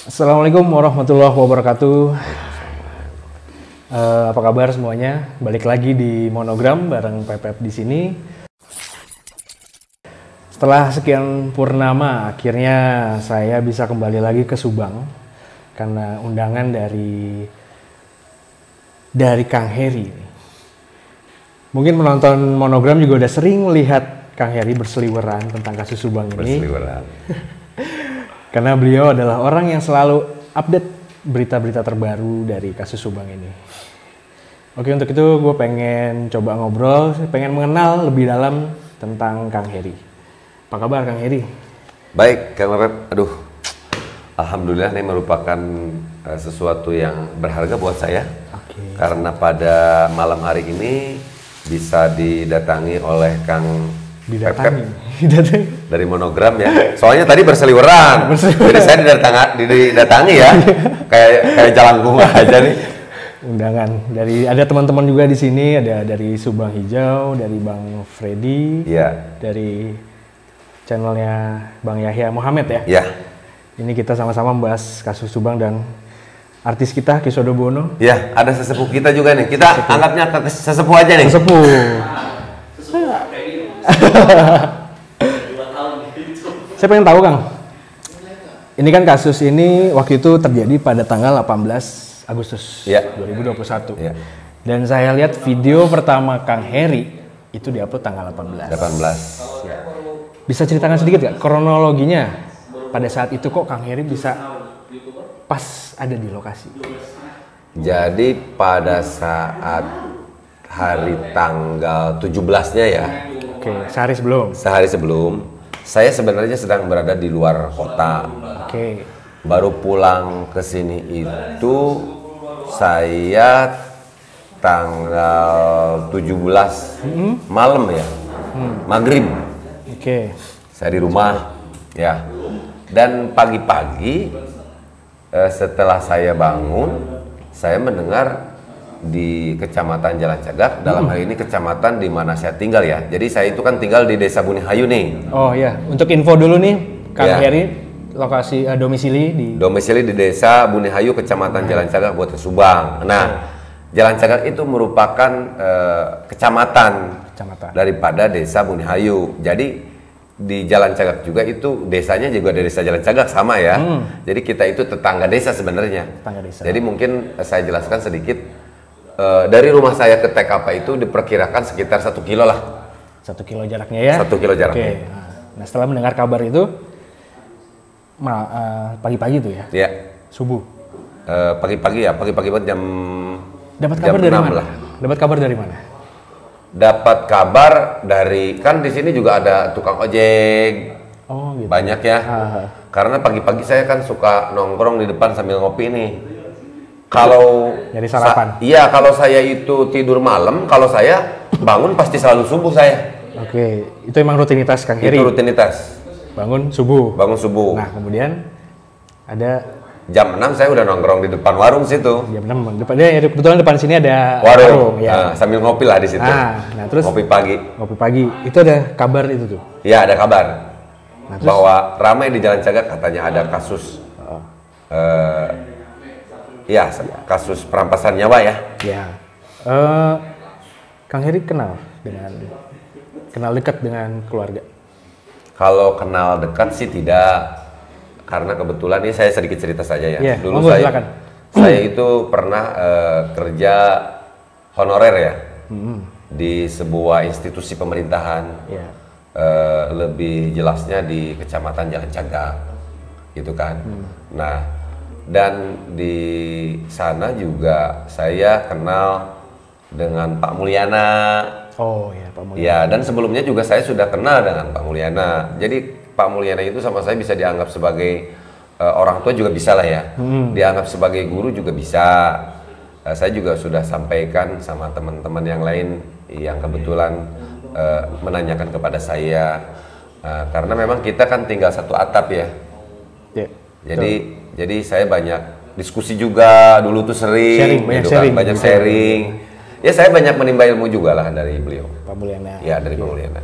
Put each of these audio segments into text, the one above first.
Assalamualaikum warahmatullahi wabarakatuh. Apa kabar semuanya? Balik lagi di Monogram bareng Pepep di sini. Setelah sekian purnama, akhirnya saya bisa kembali lagi ke Subang karena undangan dari Kang Heri. Mungkin penonton Monogram juga udah sering melihat Kang Heri berseliweran tentang kasus Subang ini. Berseliweran. Karena beliau adalah orang yang selalu update berita-berita terbaru dari kasus Subang ini. Oke, untuk itu gue pengen coba ngobrol, pengen mengenal lebih dalam tentang Kang Heri. Apa kabar Kang Heri? Baik, Kang Pepep. Aduh, alhamdulillah ini merupakan sesuatu yang berharga buat saya. Oke. Karena pada malam hari ini bisa didatangi oleh Kang Pepep dari Monogram ya. Soalnya tadi berseliweran. Jadi saya didatangi ya. kayak jalangkung aja nih. Undangan dari ada teman-teman juga di sini, ada dari Subang Hijau, dari Bang Freddy, Iya. dari channelnya Bang Yahya Muhammad ya. Iya. Ini kita sama-sama membahas kasus Subang dan artis kita Kisodo Bono. Iya, ada sesepuh kita juga nih. Kita anggapnya sesepuh aja nih. Sesepuh. Saya pengen tahu Kang. Ini kan kasus ini waktu itu terjadi pada tanggal 18 Agustus ya. 2021. Ya. Dan saya lihat video pertama Kang Heri itu diupload tanggal 18. 18. Ya. Bisa ceritakan sedikit gak kronologinya pada saat itu kok Kang Heri bisa pas ada di lokasi? Jadi pada saat hari tanggal 17-nya ya. Oke, sehari sebelum. Sehari sebelum, saya sebenarnya sedang berada di luar kota. Oke. Baru pulang ke sini itu saya tanggal 17 malam ya. Maghrib. Oke. Saya di rumah ya. Dan pagi-pagi setelah saya bangun, saya mendengar di Kecamatan Jalan Cagak, dalam hal ini kecamatan di mana saya tinggal ya. Jadi saya itu kan tinggal di Desa Bunihayu nih. Oh ya, untuk info dulu nih, Kang Ya. Heri lokasi domisili di Desa Bunihayu, Kecamatan Jalan Cagak, Kabupaten Subang. Nah, Jalan Cagak itu merupakan kecamatan daripada Desa Bunihayu. Jadi di Jalan Cagak juga itu desanya juga dari Desa Jalan Cagak sama ya. Jadi kita itu tetangga desa sebenarnya. Tetangga desa. Jadi mungkin saya jelaskan sedikit. Dari rumah saya ke TKP itu diperkirakan sekitar 1 kilo lah. 1 kilo jaraknya ya? 1 kilo jaraknya. Oke. Nah, setelah mendengar kabar itu, pagi-pagi itu ya? Iya. Subuh? Pagi-pagi ya, pagi-pagi banget jam Dapat kabar jam dari 6 mana? lah. Dapat kabar dari mana? Dapat kabar dari, kan di sini juga ada tukang ojek. Oh gitu. Banyak ya. Karena pagi-pagi saya kan suka nongkrong di depan sambil ngopi nih. Kalau Nyari sarapan. Iya, kalau saya itu tidur malam, kalau saya bangun pasti selalu subuh saya. Oke, itu emang rutinitas Kang Heri? Itu rutinitas. Bangun subuh? Bangun subuh. Nah, kemudian ada Jam 6 saya udah nongkrong di depan warung situ. jam 6, kebetulan depan sini ada Warung, ya. sambil ngopi lah di situ. Nah, terus ngopi pagi. Ngopi pagi, itu ada kabar itu tuh? Iya, ada kabar. Nah, terus? Bahwa ramai di Jalan Cagak katanya ada kasus. Ya, kasus perampasan nyawa ya. Ya. Kang Heri kenal dekat dengan keluarga? Kalau kenal dekat sih tidak, karena kebetulan ini saya sedikit cerita saja ya. Yeah, Dulu silakan. saya itu pernah kerja honorer ya di sebuah institusi pemerintahan. Yeah. Lebih jelasnya di Kecamatan Jalan Cagak, gitu kan. Nah, dan di sana juga saya kenal dengan Pak Mulyana. Oh ya, Pak Mulyana. Ya, dan sebelumnya juga saya sudah kenal dengan Pak Mulyana. Jadi Pak Mulyana itu sama saya bisa dianggap sebagai orang tua juga bisa lah ya. Dianggap sebagai guru juga bisa. Saya juga sudah sampaikan sama teman-teman yang lain yang kebetulan menanyakan kepada saya. Karena memang kita kan tinggal satu atap ya. Yeah. Jadi saya banyak diskusi juga dulu tuh sering, banyak sharing. Ya saya banyak menimba ilmu juga lah dari beliau. Pak Mulyana. Ya, dari Pak Mulyana.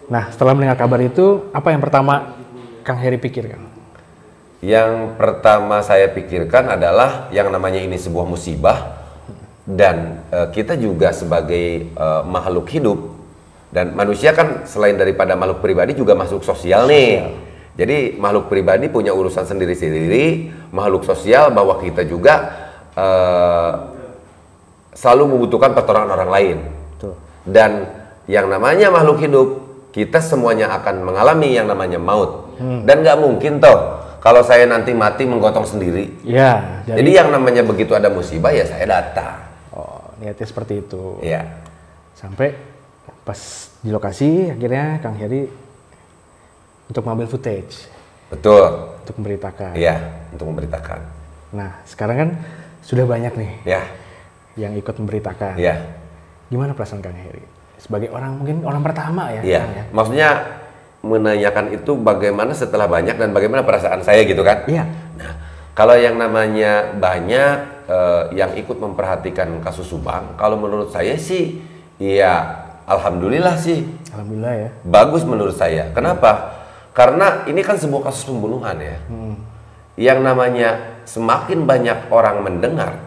Nah, setelah mendengar kabar itu, apa yang pertama Kang Heri pikirkan? Yang pertama saya pikirkan adalah yang namanya ini sebuah musibah dan kita juga sebagai makhluk hidup dan manusia kan selain daripada makhluk pribadi juga makhluk sosial nih. Jadi makhluk pribadi punya urusan sendiri-sendiri, makhluk sosial bahwa kita juga selalu membutuhkan pertolongan orang lain. Betul. Dan yang namanya makhluk hidup, kita semuanya akan mengalami yang namanya maut. Dan nggak mungkin toh kalau saya nanti mati menggotong sendiri. Ya. Jadi yang namanya begitu ada musibah ya saya datang. Oh, niatnya seperti itu. Iya. Sampai pas di lokasi akhirnya Kang Heri untuk mengambil footage. Betul. Untuk memberitakan. Iya, untuk memberitakan. Nah, sekarang kan sudah banyak nih Ya. yang ikut memberitakan. Iya. Gimana perasaan Kang Heri? Sebagai orang mungkin orang pertama ya. Iya. Kang, ya? Maksudnya menanyakan itu bagaimana setelah banyak dan bagaimana perasaan saya gitu kan? Iya. Nah, kalau yang namanya banyak yang ikut memperhatikan kasus Subang, kalau menurut saya sih, ya alhamdulillah sih. Alhamdulillah ya. Bagus menurut saya. Kenapa? Karena ini kan sebuah kasus pembunuhan ya. Yang namanya semakin banyak orang mendengar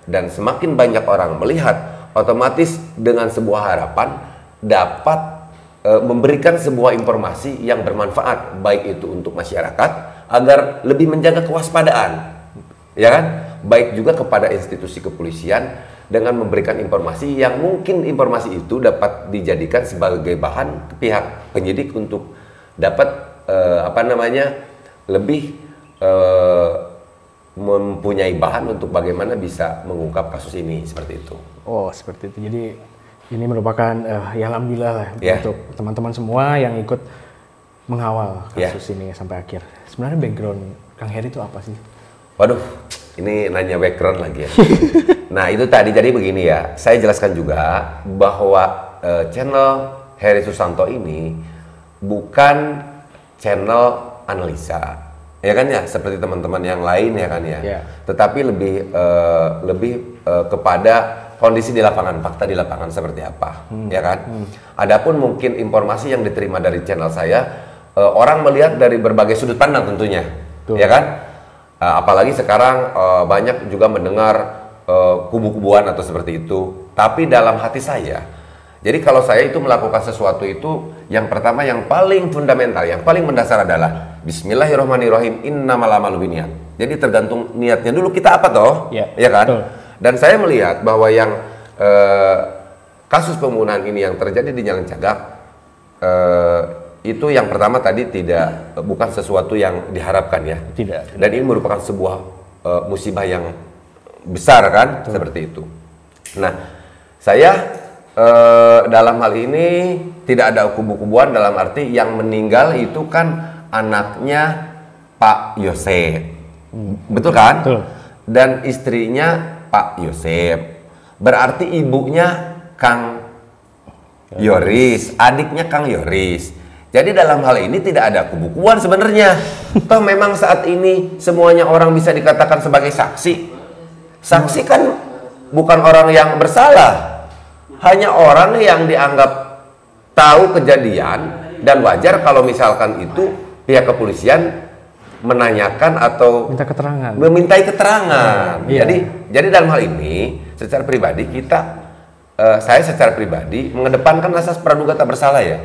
dan semakin banyak orang melihat, otomatis dengan sebuah harapan dapat memberikan sebuah informasi yang bermanfaat, baik itu untuk masyarakat agar lebih menjaga kewaspadaan, ya kan? Baik juga kepada institusi kepolisian dengan memberikan informasi yang mungkin informasi itu dapat dijadikan sebagai bahan pihak penyidik untuk dapat lebih mempunyai bahan untuk bagaimana bisa mengungkap kasus ini seperti itu. Oh, seperti itu. Jadi ini merupakan ya alhamdulillah lah untuk teman-teman semua yang ikut mengawal kasus ini sampai akhir. Sebenarnya background Kang Heri itu apa sih? Waduh, ini nanya background lagi ya. Nah itu tadi, jadi begini ya, saya jelaskan juga bahwa channel Heri Susanto ini bukan channel analisa, ya kan ya, seperti teman-teman yang lain ya kan ya. Tetapi lebih kepada kondisi di lapangan, fakta di lapangan seperti apa, ya kan. Adapun mungkin informasi yang diterima dari channel saya, orang melihat dari berbagai sudut pandang tentunya, ya kan. Apalagi sekarang banyak juga mendengar kubu-kubuan atau seperti itu. Tapi dalam hati saya, jadi kalau saya itu melakukan sesuatu itu, yang pertama, yang paling fundamental, yang paling mendasar adalah Bismillahirrahmanirrahim, innamal a'malu binniyat. Jadi tergantung niatnya dulu kita apa toh, ya kan? Betul. Dan saya melihat bahwa yang kasus pembunuhan ini yang terjadi di Jalan Cagak, itu yang pertama tadi bukan sesuatu yang diharapkan ya. Tidak. Dan ini merupakan sebuah musibah yang besar kan. Betul. Seperti itu. Nah, saya dalam hal ini tidak ada kubu-kubuan, dalam arti yang meninggal itu kan anaknya Pak Yosep. Betul kan? Betul. Dan istrinya Pak Yosep. Berarti ibunya Kang Yoris, adiknya Kang Yoris. Jadi dalam hal ini tidak ada kubu-kubuan sebenarnya. Toh memang saat ini semuanya orang bisa dikatakan sebagai saksi. Saksi kan bukan orang yang bersalah, hanya orang yang dianggap tahu kejadian, dan wajar kalau misalkan itu pihak kepolisian menanyakan atau memintai keterangan. Jadi dalam hal ini secara pribadi saya secara pribadi mengedepankan asas praduga tak bersalah ya.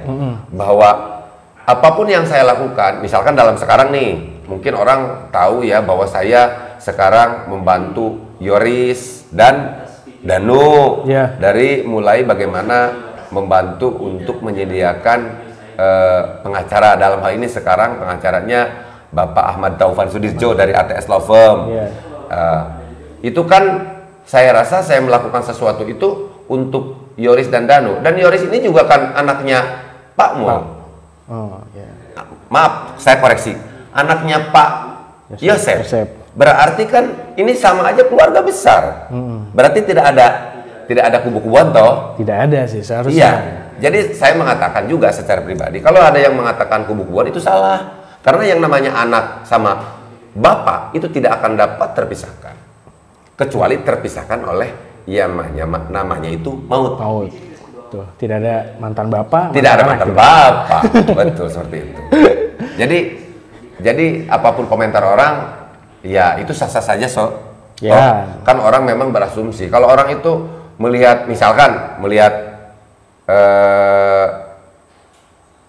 Bahwa apapun yang saya lakukan, misalkan dalam sekarang nih, mungkin orang tahu ya bahwa saya sekarang membantu Yoris dan Danu dari mulai bagaimana membantu untuk menyediakan pengacara. Dalam hal ini sekarang pengacaranya Bapak Ahmad Taufan Sudirjo dari ATS Law Firm. Itu kan saya rasa saya melakukan sesuatu itu untuk Yoris dan Danu. Dan Yoris ini juga kan anaknya Pak Mul. Maaf, saya koreksi. Anaknya Pak Yosep. Berarti kan ini sama aja keluarga besar. Berarti tidak ada kubu-kubuan toh? Tidak ada sih seharusnya. Iya. Jadi saya mengatakan juga secara pribadi, kalau ada yang mengatakan kubu-kubuan itu salah. Karena yang namanya anak sama bapak itu tidak akan dapat terpisahkan. Kecuali terpisahkan oleh namanya itu maut. Tuh, tidak ada mantan bapak. Tidak ada mantan bapak. Betul seperti itu. Jadi Jadi apapun komentar orang, ya itu sah-sah saja Ya. kan orang memang berasumsi. Kalau orang itu melihat, misalkan melihat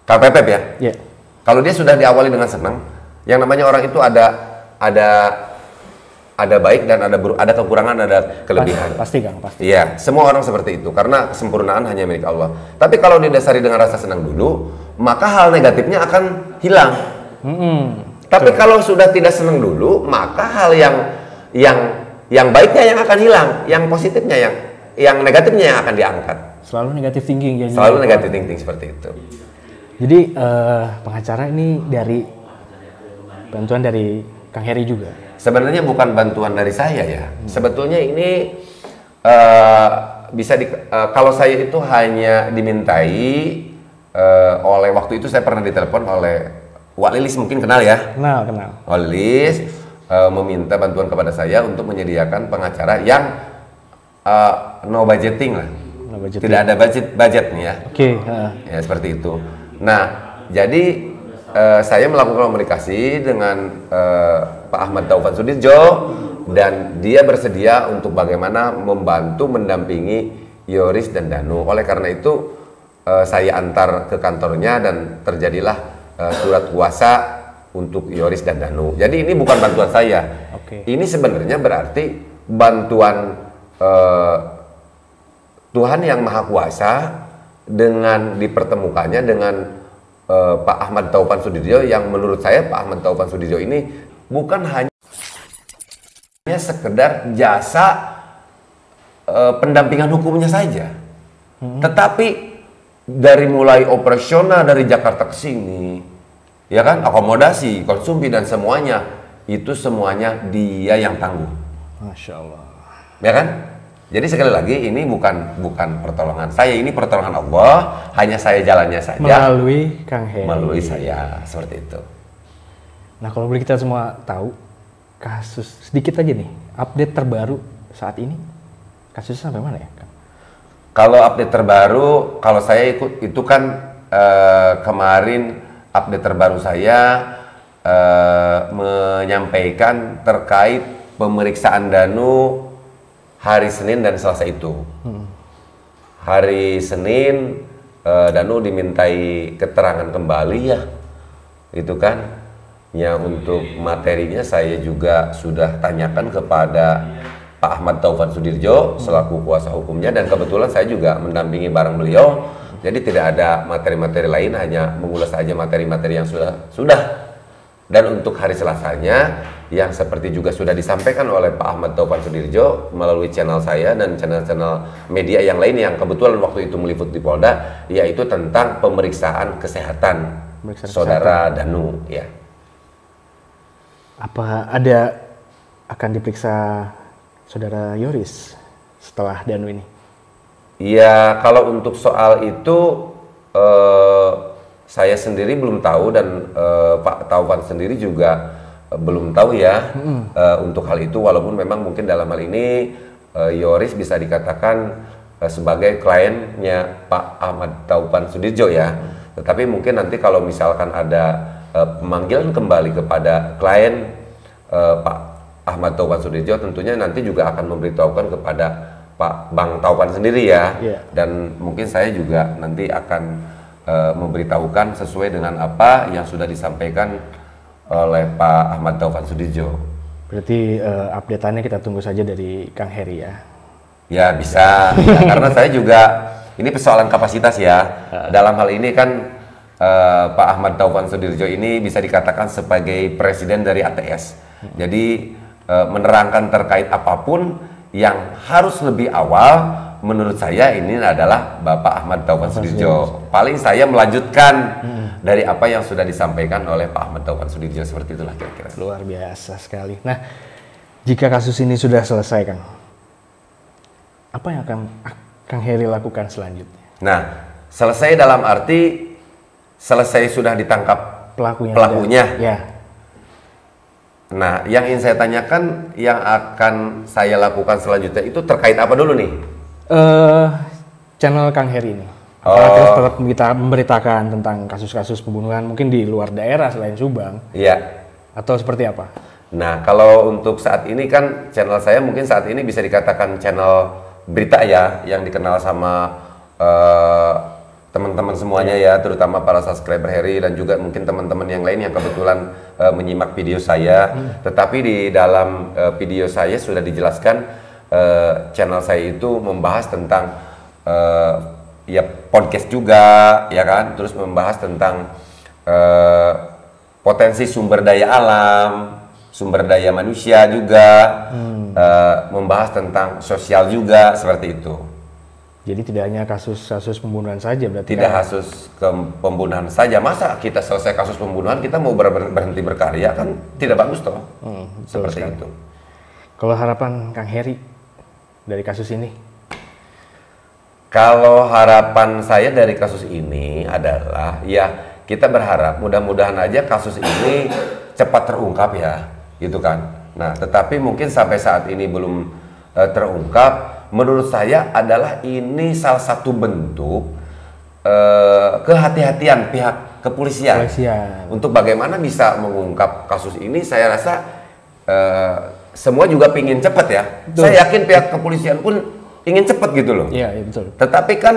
Kang Pepep ya, Ya. kalau dia sudah diawali dengan senang, yang namanya orang itu ada baik dan ada kekurangan, ada kelebihan. Pasti Kang, pasti. Iya, semua orang seperti itu karena kesempurnaan hanya milik Allah. Tapi kalau didasari dengan rasa senang dulu, maka hal negatifnya akan hilang. Tapi kalau sudah tidak senang dulu, maka hal yang baiknya yang akan hilang, yang positifnya yang negatifnya yang akan diangkat. Selalu negatif thinking ya. Selalu negatif thinking seperti itu. Jadi pengacara ini dari bantuan dari Kang Heri juga. Sebenarnya bukan bantuan dari saya ya. Sebetulnya ini kalau saya itu hanya dimintai oleh, waktu itu saya pernah ditelepon oleh Wak Lilis, mungkin kenal ya? Kenal. Wak Lilis meminta bantuan kepada saya untuk menyediakan pengacara yang no budgeting lah. No budgeting. Tidak ada budgetnya ya. Oke. Ya seperti itu. Nah, jadi saya melakukan komunikasi dengan Pak Ahmad Taufan Sudirjo dan dia bersedia untuk bagaimana membantu mendampingi Yoris dan Danu. Oleh karena itu saya antar ke kantornya dan terjadilah surat kuasa untuk Yoris dan Danu. Jadi ini bukan bantuan saya. Oke. Ini sebenarnya berarti bantuan Tuhan yang Maha Kuasa dengan dipertemukannya dengan Pak Ahmad Taufan Sudirjo, yang menurut saya Pak Ahmad Taufan Sudirjo ini bukan hanya sekedar jasa pendampingan hukumnya saja, tetapi dari mulai operasional dari Jakarta ke sini, ya kan, akomodasi, konsumsi dan semuanya itu semuanya dia yang tanggung. Masya Allah. Ya kan? Jadi sekali lagi ini bukan pertolongan saya, ini pertolongan Allah, hanya saya jalannya saja Melalui Kang Heri. melalui saya, seperti itu. Nah, kalau boleh kita semua tahu kasus sedikit aja nih, update terbaru saat ini kasusnya sampai mana ya, Kang? Kalau update terbaru, kalau saya ikut itu kan kemarin update terbaru saya menyampaikan terkait pemeriksaan Danu hari Senin dan Selasa itu. Hari Senin Danu dimintai keterangan kembali ya, itu kan. Ya, untuk materinya saya juga sudah tanyakan kepada Pak Ahmad Taufan Sudirjo selaku kuasa hukumnya, dan kebetulan saya juga mendampingi bareng beliau. Jadi tidak ada materi-materi lain, hanya mengulas saja materi-materi yang sudah. Dan untuk hari Selasanya yang seperti juga sudah disampaikan oleh Pak Ahmad Taufan Sudirjo melalui channel saya dan channel-channel media yang lain yang kebetulan waktu itu meliput di Polda, yaitu tentang pemeriksaan kesehatan saudara Danu ya. Apa ada akan diperiksa saudara Yoris setelah Danu ini? Ya, kalau untuk soal itu saya sendiri belum tahu, dan Pak Taufan sendiri juga belum tahu ya untuk hal itu, walaupun memang mungkin dalam hal ini Yoris bisa dikatakan sebagai kliennya Pak Ahmad Taufan Sudirjo ya. Tetapi mungkin nanti kalau misalkan ada pemanggilan kembali kepada klien Pak Ahmad Taufan Sudirjo, tentunya nanti juga akan memberitahukan kepada Pak Bang Taufan sendiri ya. Dan mungkin saya juga nanti akan memberitahukan sesuai dengan apa yang sudah disampaikan oleh Pak Ahmad Taufan Sudirjo. Berarti update-annya kita tunggu saja dari Kang Heri ya? Ya bisa, ya, karena saya juga, ini persoalan kapasitas ya. Dalam hal ini kan Pak Ahmad Taufan Sudirjo ini bisa dikatakan sebagai presiden dari ATS. Jadi menerangkan terkait apapun yang harus lebih awal, menurut saya ini adalah Bapak Ahmad Taufan Sudirjo. Paling saya melanjutkan dari apa yang sudah disampaikan oleh Pak Ahmad Taufan Sudirjo, seperti itulah kira-kira. Luar biasa sekali. Nah, jika kasus ini sudah selesai, Kang, apa yang akan Kang Heri lakukan selanjutnya? Nah, selesai dalam arti selesai sudah ditangkap pelakunya. Ya. Nah, yang ingin saya tanyakan, yang akan saya lakukan selanjutnya itu terkait apa dulu nih? Channel Kang Heri ini, Apakah kita tetap kita memberitakan tentang kasus-kasus pembunuhan mungkin di luar daerah selain Subang? Iya. Atau seperti apa? Nah, kalau untuk saat ini kan channel saya mungkin saat ini bisa dikatakan channel berita ya, yang dikenal sama teman-teman semuanya ya, terutama para subscriber Heri dan juga mungkin teman-teman yang lain yang kebetulan menyimak video saya. Tetapi di dalam video saya sudah dijelaskan channel saya itu membahas tentang ya podcast juga, ya kan, terus membahas tentang potensi sumber daya alam, sumber daya manusia juga, membahas tentang sosial juga, seperti itu. Jadi tidak hanya kasus-kasus pembunuhan saja berarti? Tidak kasus pembunuhan saja, masa kita selesai kasus pembunuhan kita mau berhenti berkarya, kan tidak bagus toh. Seperti itu. Kalau harapan Kang Heri dari kasus ini? Kalau harapan saya dari kasus ini adalah ya kita berharap mudah-mudahan aja kasus ini cepat terungkap ya, gitu kan. Nah, tetapi mungkin sampai saat ini belum terungkap. Menurut saya adalah ini salah satu bentuk kehati-hatian pihak kepolisian untuk bagaimana bisa mengungkap kasus ini. Saya rasa semua juga pingin cepat ya. Betul. Saya yakin pihak kepolisian pun ingin cepat gitu loh. Iya, betul. Tetapi kan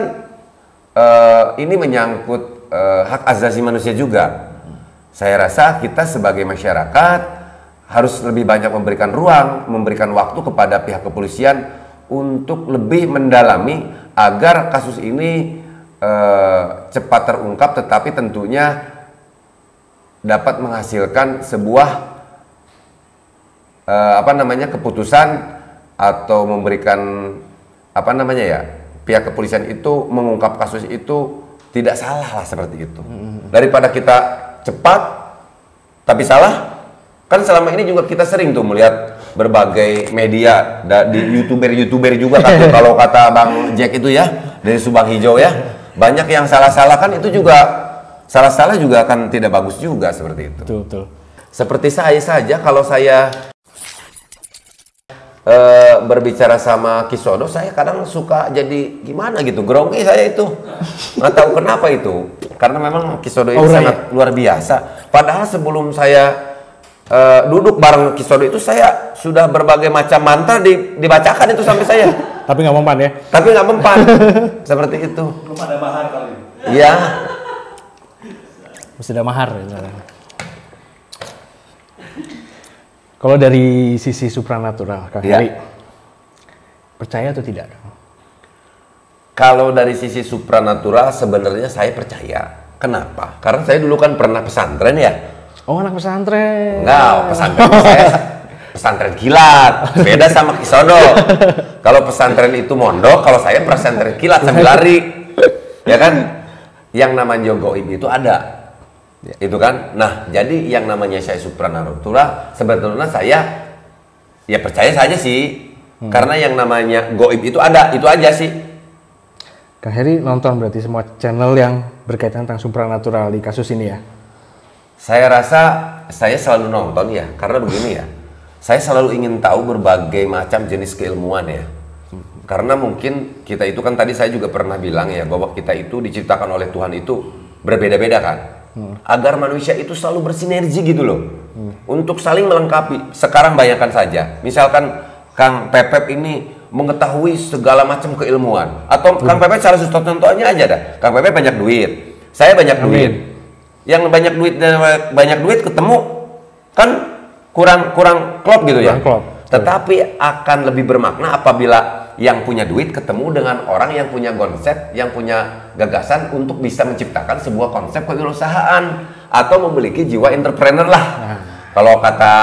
ini menyangkut hak asasi manusia juga. Saya rasa kita sebagai masyarakat harus lebih banyak memberikan ruang, memberikan waktu kepada pihak kepolisian untuk lebih mendalami agar kasus ini cepat terungkap, tetapi tentunya dapat menghasilkan sebuah keputusan atau memberikan pihak kepolisian itu mengungkap kasus itu tidak salah lah, seperti itu. Daripada kita cepat tapi salah, kan selama ini juga kita sering tuh melihat berbagai media di youtuber juga kan kalau kata Bang Jack itu ya dari Subang Hijau ya, banyak yang salah-salah, kan itu juga salah-salah juga kan tidak bagus juga, seperti itu. Betul. Seperti saya saja kalau saya berbicara sama Kisodo, saya kadang suka jadi gimana gitu, grogi saya itu, nggak tahu kenapa itu, karena memang Kisodo itu sangat luar biasa. Padahal sebelum saya duduk bareng Kisodo itu saya sudah berbagai macam mantra dibacakan itu sampai saya. Tapi nggak mempan ya? Tapi nggak mempan. Seperti itu. Belum ada mahar kali. Iya. Mesti ada mahar ya. Kalau dari sisi supranatural, Kang Heri, percaya atau tidak? Kalau dari sisi supranatural sebenarnya saya percaya. Kenapa? Karena saya dulu kan pernah pesantren ya. Oh, anak pesantren. Enggak, pesantren saya pesantren kilat. Beda sama Kisodo. Kalau pesantren itu mondok, kalau saya pesantren kilat sambil lari. Ya kan? Yang namanya goib itu ada. Itu kan. Nah, jadi yang namanya saya supranatural sebetulnya saya ya percaya saja sih. Karena yang namanya goib itu ada, itu aja sih. Kang Heri nonton berarti semua channel yang berkaitan tentang supranatural di kasus ini ya? Saya rasa saya selalu nonton ya, karena begini ya, saya selalu ingin tahu berbagai macam jenis keilmuan ya. Karena mungkin kita itu kan tadi saya juga pernah bilang ya, bahwa kita itu diciptakan oleh Tuhan itu berbeda-beda kan. Agar manusia itu selalu bersinergi gitu loh, untuk saling melengkapi. Sekarang bayangkan saja, misalkan Kang Pepep ini mengetahui segala macam keilmuan, atau Kang Pepep salah satu contohnya aja dah, Kang Pepep banyak duit, saya banyak duit. Yang banyak duit dan banyak duit ketemu kan kurang klop gitu ya. Tetapi akan lebih bermakna apabila yang punya duit ketemu dengan orang yang punya konsep, yang punya gagasan untuk bisa menciptakan sebuah konsep kewirausahaan atau memiliki jiwa entrepreneur lah. Kalau kata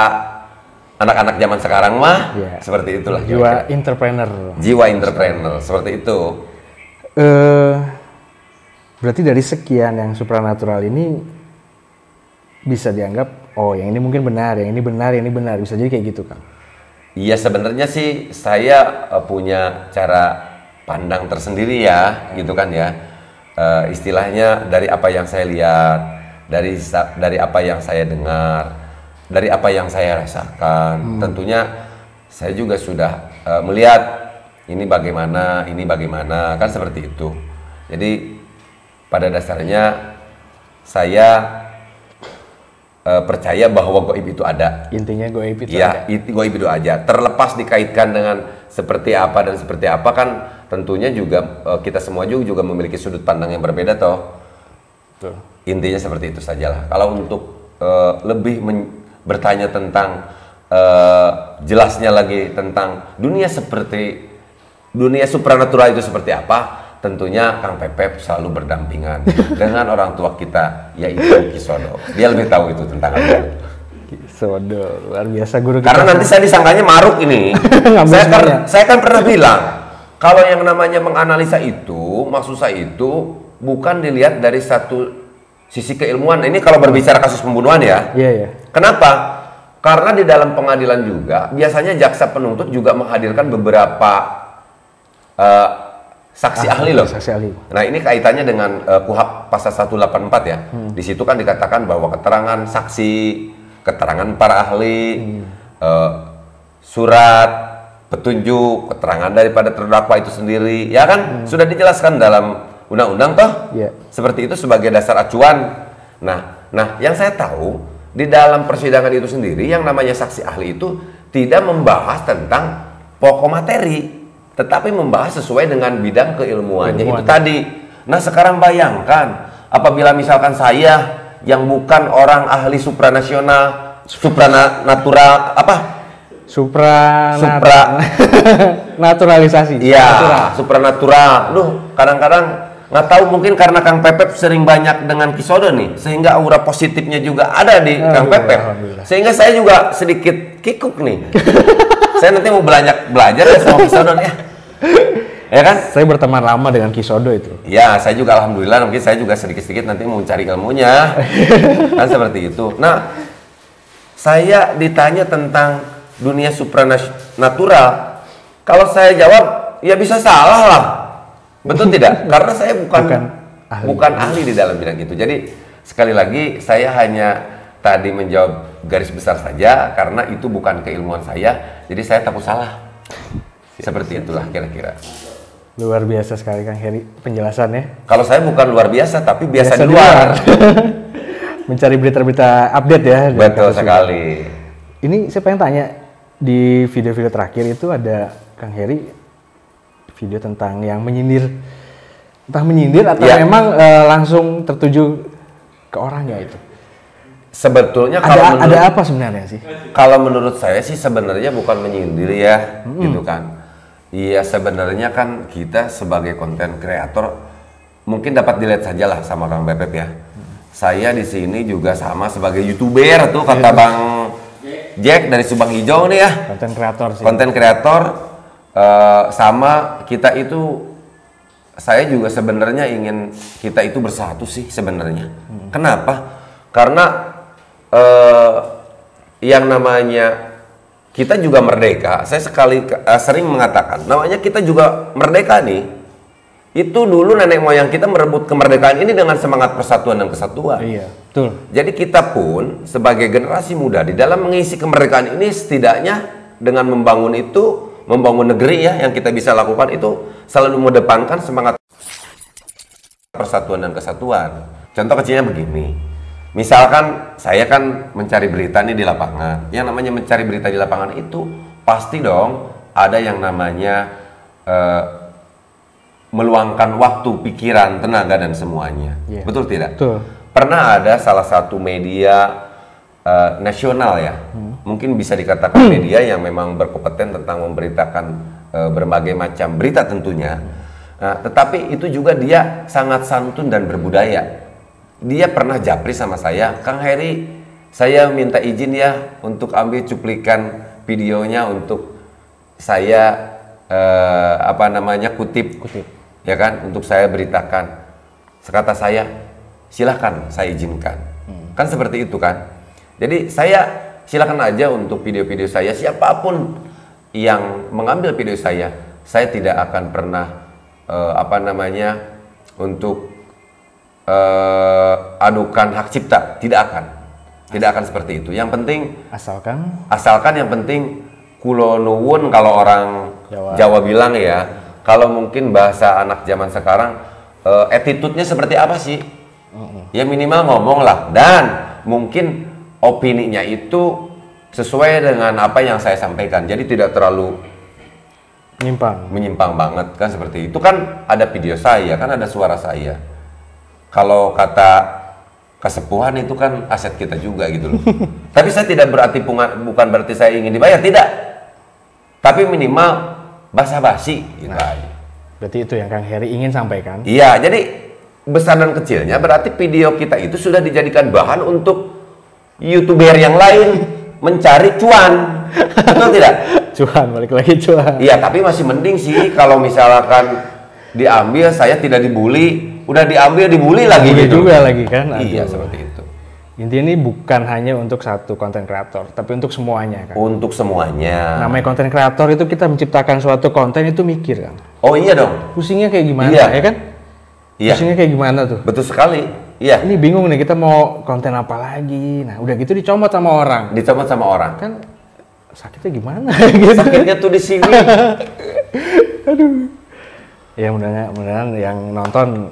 anak-anak zaman sekarang mah seperti itulah. Jiwa entrepreneur. Jiwa entrepreneur seperti itu. Berarti dari sekian yang supranatural ini bisa dianggap, oh yang ini mungkin benar, yang ini benar, yang ini benar. Bisa jadi kayak gitu, Kang? Iya, sebenarnya sih saya punya cara pandang tersendiri ya, gitu kan ya. Istilahnya dari apa yang saya lihat, dari apa yang saya dengar, dari apa yang saya rasakan. Tentunya saya juga sudah melihat ini bagaimana, kan seperti itu. Jadi pada dasarnya saya percaya bahwa gaib itu ada. Intinya gaib itu ya, ada. Gaib itu aja. Terlepas dikaitkan dengan seperti apa dan seperti apa kan tentunya juga kita semua juga memiliki sudut pandang yang berbeda toh. Betul. Intinya seperti itu sajalah. Kalau untuk lebih bertanya tentang jelasnya lagi tentang dunia supranatural itu seperti apa, tentunya Kang Pepep selalu berdampingan dengan orang tua kita, yaitu Kisodo. Dia lebih tahu itu tentang hal itu. Kisodo, luar biasa guru kita. Karena nanti saya disangkanya maruk ini. saya kan pernah bilang, kalau yang namanya menganalisa itu, maksud saya itu bukan dilihat dari satu sisi keilmuan. Ini kalau berbicara kasus pembunuhan ya. Iya, iya. Kenapa? Karena di dalam pengadilan juga, biasanya jaksa penuntut juga menghadirkan beberapa saksi ahli loh. Saksi ahli. Nah ini kaitannya dengan KUHP pasal 184 ya. Di situ kan dikatakan bahwa keterangan saksi, keterangan para ahli, surat, petunjuk, keterangan daripada terdakwa itu sendiri, ya kan sudah dijelaskan dalam undang-undang toh. Yeah. Seperti itu sebagai dasar acuan. Nah yang saya tahu di dalam persidangan itu sendiri yang namanya saksi ahli itu tidak membahas tentang pokok materi, tetapi membahas sesuai dengan bidang keilmuannya itu tadi. Nah sekarang bayangkan apabila misalkan saya yang bukan orang ahli supranatural naturalisasi. Iya, supranatural. Duh, kadang-kadang nggak tahu mungkin karena Kang Pepep sering banyak dengan Kisodo nih, sehingga aura positifnya juga ada di Kang Pepep. Sehingga saya juga sedikit kikuk nih. Saya nanti mau belajar ya sama Kisodo nih. Ya kan? Saya berteman lama dengan Kisodo itu. Ya, saya juga alhamdulillah mungkin saya juga sedikit-sedikit nanti mau mencari ilmunya. Kan seperti itu. Nah, saya ditanya tentang dunia supranatural. Kalau saya jawab, ya bisa salah lah. Betul tidak? Karena saya bukan ahli di dalam bidang itu. Jadi, sekali lagi saya hanya tadi menjawab garis besar saja karena itu bukan keilmuan saya. Jadi saya takut salah. Seperti itulah kira-kira. Luar biasa sekali Kang Heri penjelasannya. Kalau saya bukan luar biasa, tapi biasa di luar. Mencari berita-berita update ya. Betul sekali. Ini saya pengen tanya, di video-video terakhir itu ada Kang Heri video tentang yang menyindir. Entah menyindir atau memang langsung tertuju ke orangnya itu. Sebetulnya ada apa sebenarnya sih? Kalau menurut saya sih sebenarnya bukan menyindir ya, gitu kan. Iya sebenarnya kan kita sebagai konten kreator mungkin dapat dilihat sajalah sama Kang Pepep ya. Saya di sini juga sama sebagai YouTuber tuh kata Bang Jack dari Subang Hijau nih ya. Konten kreator sih. Konten kreator sama kita itu, saya juga sebenarnya ingin kita itu bersatu sih sebenarnya. Kenapa? Karena yang namanya kita juga merdeka. Saya sering mengatakan, namanya kita juga merdeka nih. Itu dulu nenek moyang kita merebut kemerdekaan ini dengan semangat persatuan dan kesatuan. Iya, betul. Jadi kita pun sebagai generasi muda di dalam mengisi kemerdekaan ini setidaknya dengan membangun negeri ya yang kita bisa lakukan itu selalu mengedepankan semangat persatuan dan kesatuan. Contoh kecilnya begini. Misalkan saya kan mencari berita nih di lapangan. Yang namanya mencari berita di lapangan itu pasti dong ada yang namanya meluangkan waktu, pikiran, tenaga dan semuanya. Yeah. Betul tidak? Betul. Pernah ada salah satu media nasional ya. Mungkin bisa dikatakan media yang memang berkompeten tentang memberitakan berbagai macam berita tentunya. Nah, tetapi itu juga dia sangat santun dan berbudaya. Dia pernah japri sama saya, Kang Heri, saya minta izin ya untuk ambil cuplikan videonya untuk saya kutip, ya kan, untuk saya beritakan. Sekata saya, silahkan saya izinkan. Kan seperti itu kan. Jadi saya silakan aja untuk video-video saya, siapapun yang mengambil video saya tidak akan pernah untuk adukan hak cipta, tidak akan seperti itu. Yang penting asalkan yang penting kulo nuwun kalau orang Jawa bilang ya, kalau mungkin bahasa anak zaman sekarang attitude-nya seperti apa sih? Ya minimal ngomong lah, dan mungkin opininya itu sesuai dengan apa yang saya sampaikan. Jadi tidak terlalu menyimpang banget kan, seperti itu. Kan ada video saya, kan ada suara saya. Kalau kata kesepuhan itu kan aset kita juga gitu loh. Tapi saya tidak berarti bukan berarti saya ingin dibayar, tidak. Tapi minimal basa-basi gitu aja. Berarti itu yang Kang Heri ingin sampaikan. Iya, jadi besar dan kecilnya berarti video kita itu sudah dijadikan bahan untuk YouTuber yang lain mencari cuan. Betul tidak? Cuan, balik lagi cuan. Iya, tapi masih mending sih kalau misalkan diambil, saya tidak dibully, udah diambil dibully lagi gitu. Juga lagi kan. Iya, seperti itu. Intinya ini bukan hanya untuk satu konten kreator, tapi untuk semuanya kan. Untuk semuanya. Namanya konten kreator itu kita menciptakan suatu konten itu mikir kan. Oh iya dong. Pusingnya kayak gimana Iya. ya kan? Iya. Pusingnya kayak gimana tuh? Betul sekali. Iya. Ini bingung nih, kita mau konten apa lagi. Nah udah gitu dicomot sama orang. Dicomot sama orang. Kan sakitnya gimana gitu. Sakitnya tuh di sini. Aduh. Ya mudah-mudahan yang nonton,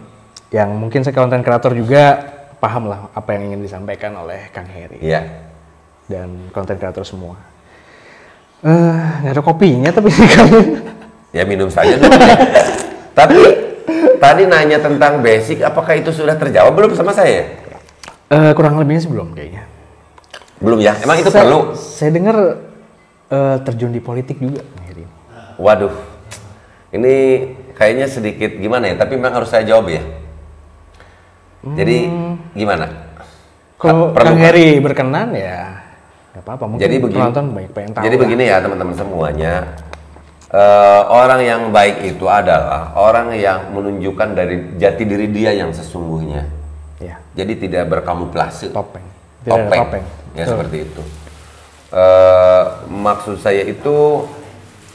yang mungkin saya konten kreator juga paham lah apa yang ingin disampaikan oleh Kang Heri. Iya. Dan konten kreator semua. Nggak ada kopinya tapi kamu. Ya minum saja dulu. Tapi tadi nanya tentang basic, apakah itu sudah terjawab belum sama saya? Kurang lebihnya sih belum kayaknya. Belum ya? Emang itu perlu? Saya dengar terjun di politik juga Kang Heri. Waduh. Ini kayaknya sedikit gimana ya, tapi memang harus saya jawab ya. Jadi gimana? Kalau Kang Heri berkenan ya nggak apa-apa. Mungkin jadi begini, penonton banyak pengen tahu. Jadi begini ya teman-teman semuanya. Orang yang baik itu adalah orang yang menunjukkan dari jati diri dia yang sesungguhnya. Ya. Jadi tidak berkamuflase. Topeng. Tidak ada topeng. Ya seperti itu. Maksud saya itu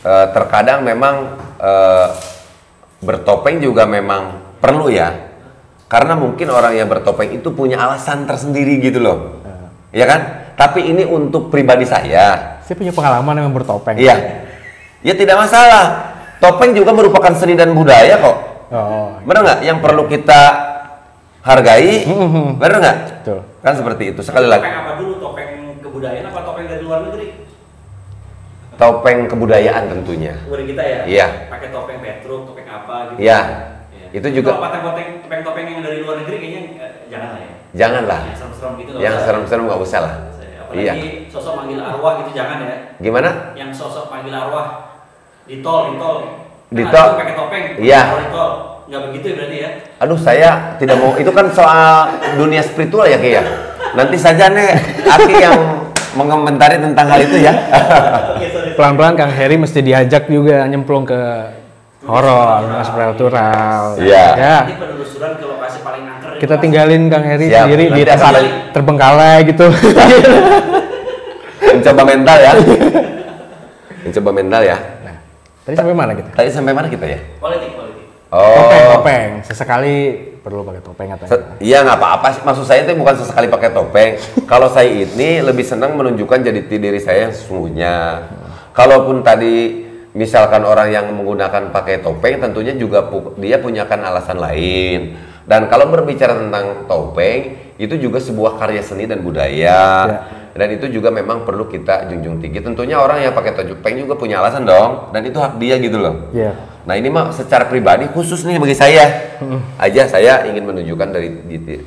terkadang memang bertopeng juga memang perlu ya. Karena mungkin orang yang bertopeng itu punya alasan tersendiri gitu loh. Ya kan? Tapi ini untuk pribadi saya. Saya punya pengalaman yang bertopeng. Iya. Ya tidak masalah. Topeng juga merupakan seni dan budaya kok. Oh. Benar nggak? Yang perlu kita hargai. Benar nggak? Betul. Kan seperti itu. Sekali lagi. Topeng apa dulu? Topeng kebudayaan apa topeng dari luar negeri? Topeng kebudayaan tentunya. Budaya kita ya? Iya. Pakai topeng Petruk, topeng apa gitu. Iya. Itu juga. Kalau topeng-topeng yang dari luar negeri kayaknya jangan lah ya. Janganlah. Yang serem-serem gitu. Yang serem-serem nggak usah lah. Apalagi Iya. sosok manggil arwah gitu jangan ya. Gimana? Yang sosok manggil arwah di tol. Di Nah, tol. itu pakai topeng. Iya. Di tol. Nggak begitu ya berarti ya? Aduh saya tidak mau. Itu kan soal dunia spiritual ya Ki ya. Nanti saja nih Aki yang mengomentari tentang hal itu ya. Pelan-pelan Kang Heri mesti diajak juga nyemplung ke horor, supernatural. Iya. Ya. Ini penelusuran ke lokasi paling angker. Kita tinggalin Kang Heri Siap. sendiri di Nanti tempat asal- terbengkalai gitu. Mencoba mental ya. Mencoba mental ya. Nah, tadi sampai mana kita? Tadi sampai mana kita ya? Politik. Topeng. Sesekali perlu pakai topeng katanya. Iya nggak apa-apa sih. Maksud saya itu bukan sesekali pakai topeng. Kalau saya ini lebih senang menunjukkan jadi diri saya yang sesungguhnya. Kalaupun tadi misalkan orang yang menggunakan pakai topeng, tentunya juga dia punyakan alasan lain. Dan kalau berbicara tentang topeng, itu juga sebuah karya seni dan budaya. Dan itu juga memang perlu kita junjung tinggi. Tentunya orang yang pakai topeng juga punya alasan dong. Dan itu hak dia gitu loh. Iya. Nah ini mah secara pribadi khusus nih bagi saya aja, saya ingin menunjukkan dari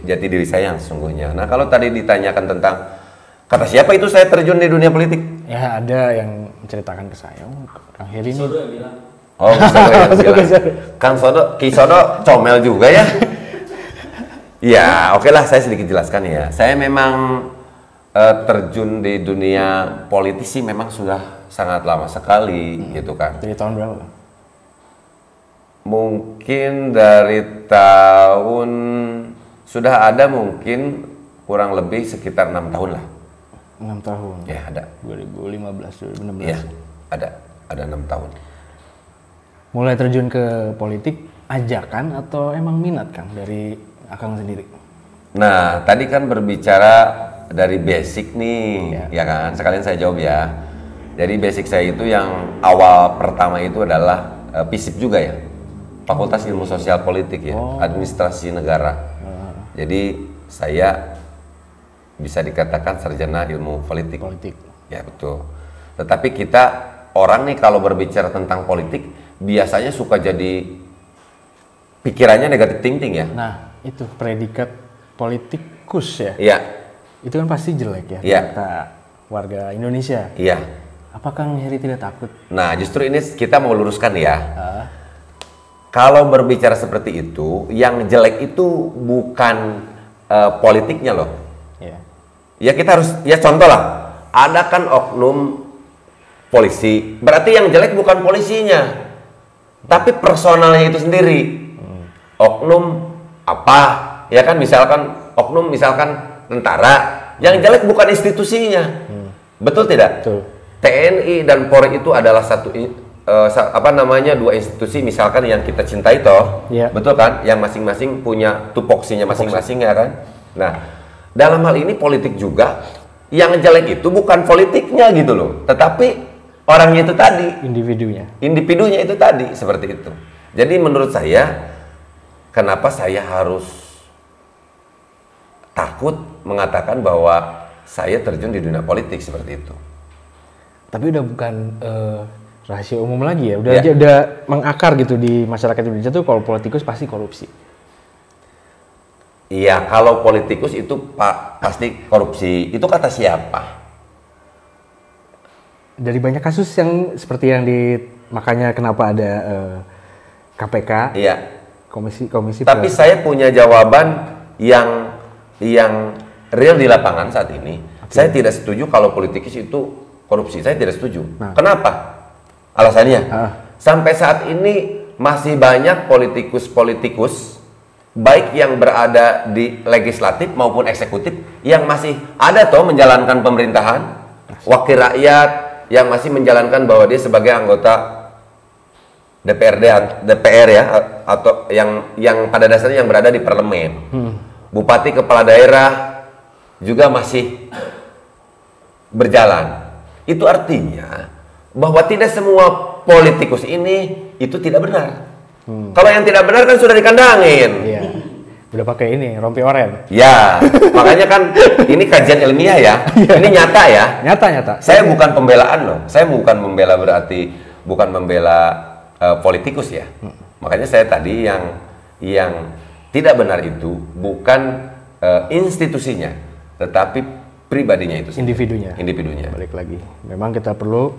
jati diri saya yang sesungguhnya. Nah kalau tadi ditanyakan tentang kata siapa itu saya terjun di dunia politik? Ya ada yang menceritakan ke saya, Kang Heri ini. Sodo yang bilang. Oh bisa yang bilang. Kang Sodo, Ki Sodo comel juga ya. Ya oke lah, saya sedikit jelaskan ya. Saya memang terjun di dunia politisi memang sudah sangat lama sekali gitu kan. Dari tahun berapa? Mungkin dari tahun sudah ada mungkin kurang lebih sekitar 6 tahun lah. 6 tahun. Ya ada. 2015, 2016. Iya ada 6 tahun. Mulai terjun ke politik ajakan atau emang minat Kang dari Akang sendiri? Nah tadi kan berbicara dari basic nih, ya kan? Sekalian saya jawab ya. Jadi basic saya itu yang awal pertama itu adalah FISIP juga ya. Fakultas Ilmu Sosial Politik ya, Administrasi Negara. Jadi saya bisa dikatakan sarjana ilmu politik. Ya betul. Tetapi kita orang nih kalau berbicara tentang politik biasanya suka jadi pikirannya negatif thinking ya. Nah, itu predikat politikus ya. Iya. Itu kan pasti jelek ya Iya. kata warga Indonesia. Iya. Apakah Kang Heri tidak takut? Nah, justru ini kita mau luruskan ya. Kalau berbicara seperti itu, yang jelek itu bukan politiknya loh. Iya. Ya kita harus, ya contoh lah, ada kan oknum polisi, berarti yang jelek bukan polisinya, tapi personalnya itu sendiri. Oknum apa, ya kan misalkan oknum misalkan tentara, yang jelek bukan institusinya, betul tidak? Betul. TNI dan Polri itu adalah dua institusi misalkan yang kita cintai toh, Iya. betul kan? Yang masing-masing punya tupoksinya masing-masing ya kan? Nah, dalam hal ini politik juga, yang jelek itu bukan politiknya gitu loh, tetapi orangnya itu tadi, individunya itu tadi seperti itu. Jadi menurut saya, kenapa saya harus takut mengatakan bahwa saya terjun di dunia politik seperti itu? Tapi udah bukan rahasia umum lagi ya, udah mengakar gitu di masyarakat Indonesia tuh kalau politikus pasti korupsi. Iya, kalau politikus itu pasti korupsi. Itu kata siapa? Dari banyak kasus yang seperti yang makanya kenapa ada KPK, Iya. komisi. Tapi saya punya jawaban yang real di lapangan saat ini. Saya tidak setuju kalau politikus itu korupsi. Saya tidak setuju. Nah. Kenapa? Alasannya, sampai saat ini masih banyak politikus baik yang berada di legislatif maupun eksekutif yang masih ada toh menjalankan pemerintahan, wakil rakyat yang masih menjalankan bahwa dia sebagai anggota DPR ya, atau yang pada dasarnya yang berada di parlemen. Bupati kepala daerah juga masih berjalan. Itu artinya bahwa tidak semua politikus ini itu tidak benar. Kalau yang tidak benar kan sudah dikandangin. Iya. Udah pakai ini rompi oren. Ya, makanya kan ini kajian ilmiah ya. Ini nyata ya. Nyata. Saya bukan pembelaan loh. Saya bukan membela politikus ya. Makanya saya tadi yang tidak benar itu bukan institusinya, tetapi pribadinya itu sendiri. Individunya. Balik lagi. Memang kita perlu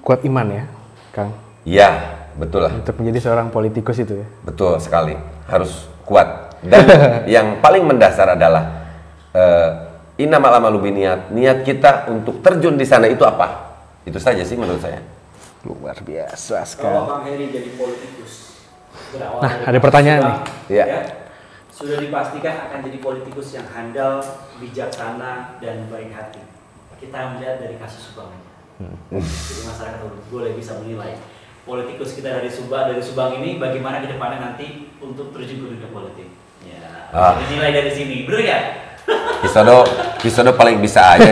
kuat iman ya, Kang. Iya, betul lah. Untuk menjadi seorang politikus itu ya. Betul sekali. Harus kuat. Dan yang paling mendasar adalah innamal a'malu binniyat. Niat kita untuk terjun di sana itu apa? Itu saja sih menurut saya. Luar biasa Kalau sekali. Kang Heri jadi politikus, berawal Nah, dari ada pertanyaan Subang, nih. Iya. ya, sudah dipastikan akan jadi politikus yang handal, bijaksana, dan baik hati. Kita melihat dari kasus Subang aja. Jadi masyarakat boleh bisa menilai politikus kita dari Subang ini bagaimana ke depannya nanti untuk terjun ke dunia politik. Ya, dinilai dari sini, bener ya? Kisodo paling bisa aja.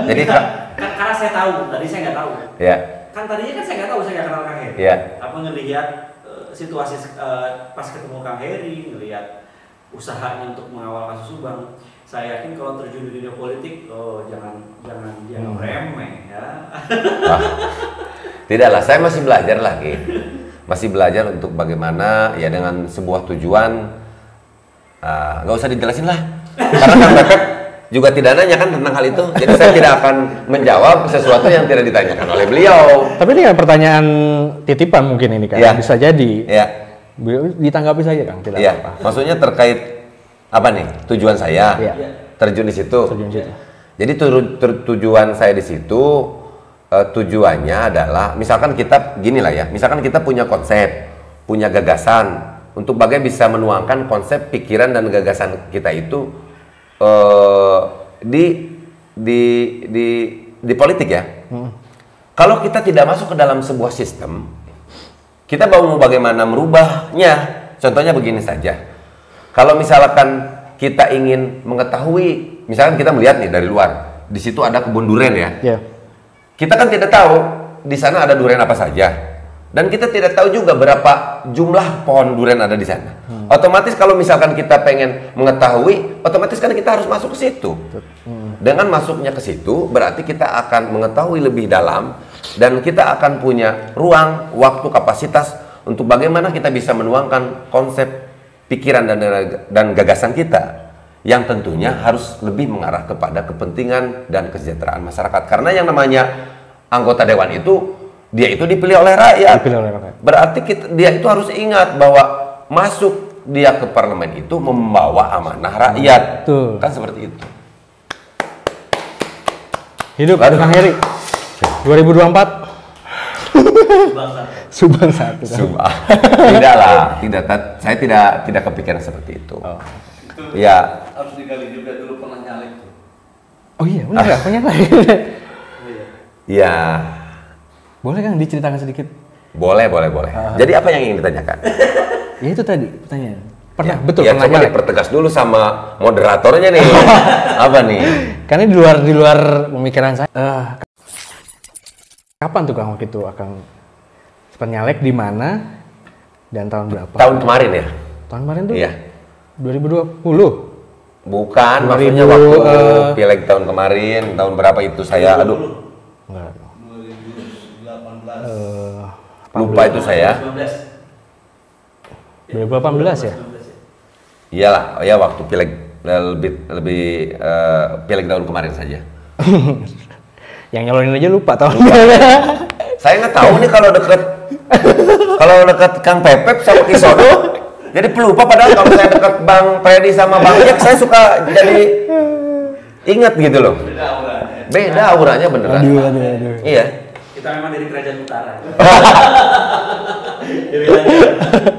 Jadi karena saya tahu, tadi saya nggak tahu. ya. Kan tadinya kan saya nggak tahu, saya nggak kenal Kang Heri. Iya. Apa ngelihat situasi pas ketemu Kang Heri, ngelihat usahanya untuk mengawal kasus Subang. Saya yakin kalau terjun di dunia politik, jangan remeh ya. Tidaklah, saya masih belajar lagi. Masih belajar untuk bagaimana ya dengan sebuah tujuan. Nggak usah dijelasin lah. Karena Kang Pepet juga tidak nanya kan tentang hal itu. Jadi saya tidak akan menjawab sesuatu yang tidak ditanyakan oleh beliau. Tapi ini kan pertanyaan titipan mungkin ini kan. Iya. Bisa jadi. Iya. Ditanggapi saja Kang, tidak Iya. apa-apa. Maksudnya terkait apa nih? Tujuan saya Iya. terjun di situ. Terjun di situ. Jadi tujuan saya di situ tujuannya adalah misalkan kita gini lah ya. Misalkan kita punya konsep, punya gagasan untuk bagaimana bisa menuangkan konsep, pikiran dan gagasan kita itu di politik ya. Kalau kita tidak masuk ke dalam sebuah sistem, kita mau bagaimana merubahnya. Contohnya begini saja. Kalau misalkan kita ingin mengetahui, misalkan kita melihat nih dari luar, di situ ada kebun durian ya. Iya. Kita kan tidak tahu di sana ada durian apa saja. Dan kita tidak tahu juga berapa jumlah pohon durian ada di sana. Otomatis kalau misalkan kita pengen mengetahui, otomatis kan kita harus masuk ke situ. Dengan masuknya ke situ, berarti kita akan mengetahui lebih dalam dan kita akan punya ruang, waktu, kapasitas untuk bagaimana kita bisa menuangkan konsep, pikiran dan gagasan kita yang tentunya harus lebih mengarah kepada kepentingan dan kesejahteraan masyarakat. Karena yang namanya anggota dewan itu dia itu dipilih oleh rakyat. Berarti dia itu harus ingat bahwa masuk dia ke parlemen itu membawa amanah rakyat. Betul. Kan seperti itu. Hidup Kang Heri. 2024. Subang satu. Tidak lah, saya tidak kepikiran seperti itu. Ya. Harus digali juga dulu pernah nyalek tuh. Oh iya, benar nggak? Punya lagi. Ya. Boleh Kang diceritakan sedikit? Boleh. Jadi apa yang ingin ditanyakan? Ya itu tadi pertanyaan. Pernah, Ya, betul. ya, pernah coba nyalek. dipertegas dulu sama moderatornya nih. Apa nih? Karena di luar pemikiran saya. Kapan tuh Kang waktu itu Kang sempat nyalek di mana dan tahun berapa? Tahun kemarin ya? Tahun kemarin tuh? Iya. 2020. Bukan, 2000, maksudnya waktu pileg tahun kemarin, tahun berapa itu saya, aduh. Enggak. 2018. Lupa itu saya. 2018 ya? Iyalah, ya waktu pileg lebih pileg tahun kemarin saja. Yang nyalonin aja lupa tahun. Saya nggak tahu nih kalau deket Kang Pepep sama Kisodo, jadi pelupa. Padahal kalau saya deket Bang Freddy sama Bang Jack, saya suka jadi ingat gitu loh. Beda auranya beneran. Aduh. Iya. Kita memang dari kerajaan utara.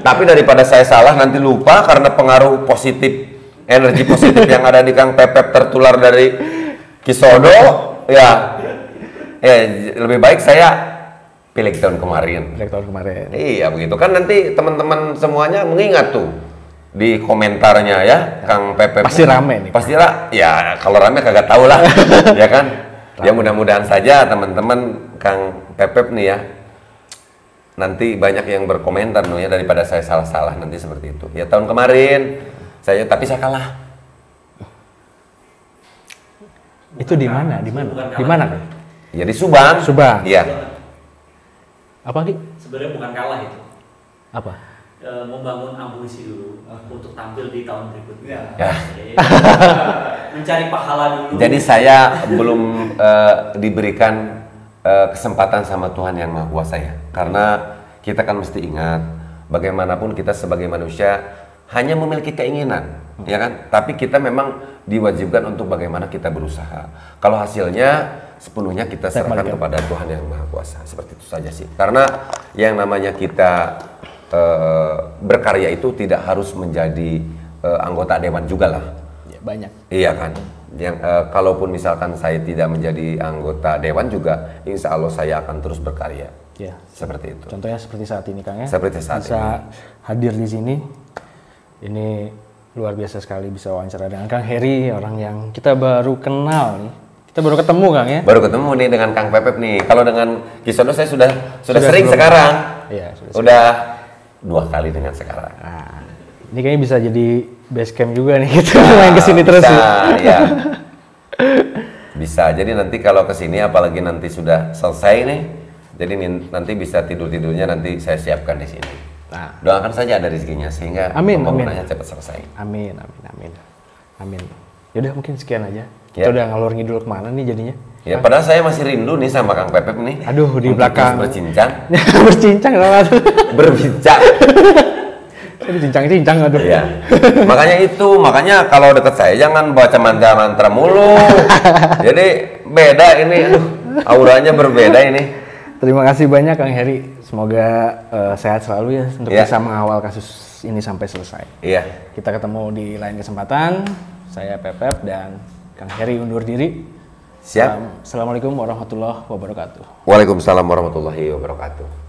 Tapi daripada saya salah nanti lupa karena pengaruh positif, energi positif yang ada di Kang Pepep tertular dari Kisodo, ya lebih baik saya pilih tahun kemarin. Iya begitu kan, nanti teman-teman semuanya mengingat tuh di komentarnya ya Kang Pepep. Pasti rame nih. Ya kalau rame kagak tahu lah. Ya kan. Ya mudah-mudahan saja teman-teman Kang Pepep nih ya, nanti banyak yang berkomentar nih ya, daripada saya salah-salah nanti seperti itu. Ya tahun kemarin tapi saya kalah. Itu di mana? Di mana Kang? Ya di Subang. Iya. Apa Ki? Sebenarnya bukan kalah itu. Apa? Membangun amunisi dulu untuk tampil di tahun berikutnya. Ya. Mencari pahala dulu. Jadi saya belum diberikan kesempatan sama Tuhan yang Maha Kuasa ya. Karena kita kan mesti ingat, bagaimanapun kita sebagai manusia hanya memiliki keinginan, ya kan? Tapi kita memang diwajibkan untuk bagaimana kita berusaha. Kalau hasilnya sepenuhnya kita serahkan kepada Tuhan yang Maha Kuasa. Seperti itu saja sih. Karena yang namanya kita berkarya itu tidak harus menjadi anggota dewan juga lah. Ya, banyak. Iya kan. Yang kalaupun misalkan saya tidak menjadi anggota dewan juga, insya Allah saya akan terus berkarya. Ya. Seperti itu. Contohnya seperti saat ini Kang ya. Seperti saat bisa ini. Hadir di sini. Ini luar biasa sekali bisa wawancara dengan Kang Heri, orang yang kita baru kenal nih. Kita baru ketemu Kang ya. Baru ketemu nih dengan Kang Pepep nih. Kalau dengan Kisodo saya sudah sering sekarang. Iya, sudah 2 kali dengan sekarang. Nah, ini kayaknya bisa jadi base camp juga nih kita main kesini terus. Ya. Bisa. Jadi nanti kalau kesini apalagi nanti sudah selesai nih, jadi nanti bisa tidurnya nanti saya siapkan di sini. Nah, doakan saja ada rezekinya sehingga pembangunannya cepat selesai. Amin. Yaudah mungkin sekian aja. Ya. Kita udah ngalor ngidul kemana nih jadinya? Ya, padahal saya masih rindu nih sama Kang Pepep nih. Aduh, di untuk belakang. terus bercincang. Bercincang sama. Berbincang. Saya cincang aduh. Iya. Makanya kalau deket saya jangan baca mantra-mantra mulu. Jadi beda ini, auranya berbeda ini. Terima kasih banyak Kang Heri. Semoga sehat selalu ya untuk bisa mengawal kasus ini sampai selesai. Iya. Kita ketemu di lain kesempatan. Saya Pepep dan Kang Heri undur diri. Siap. Assalamualaikum warahmatullahi wabarakatuh. Waalaikumsalam warahmatullahi wabarakatuh.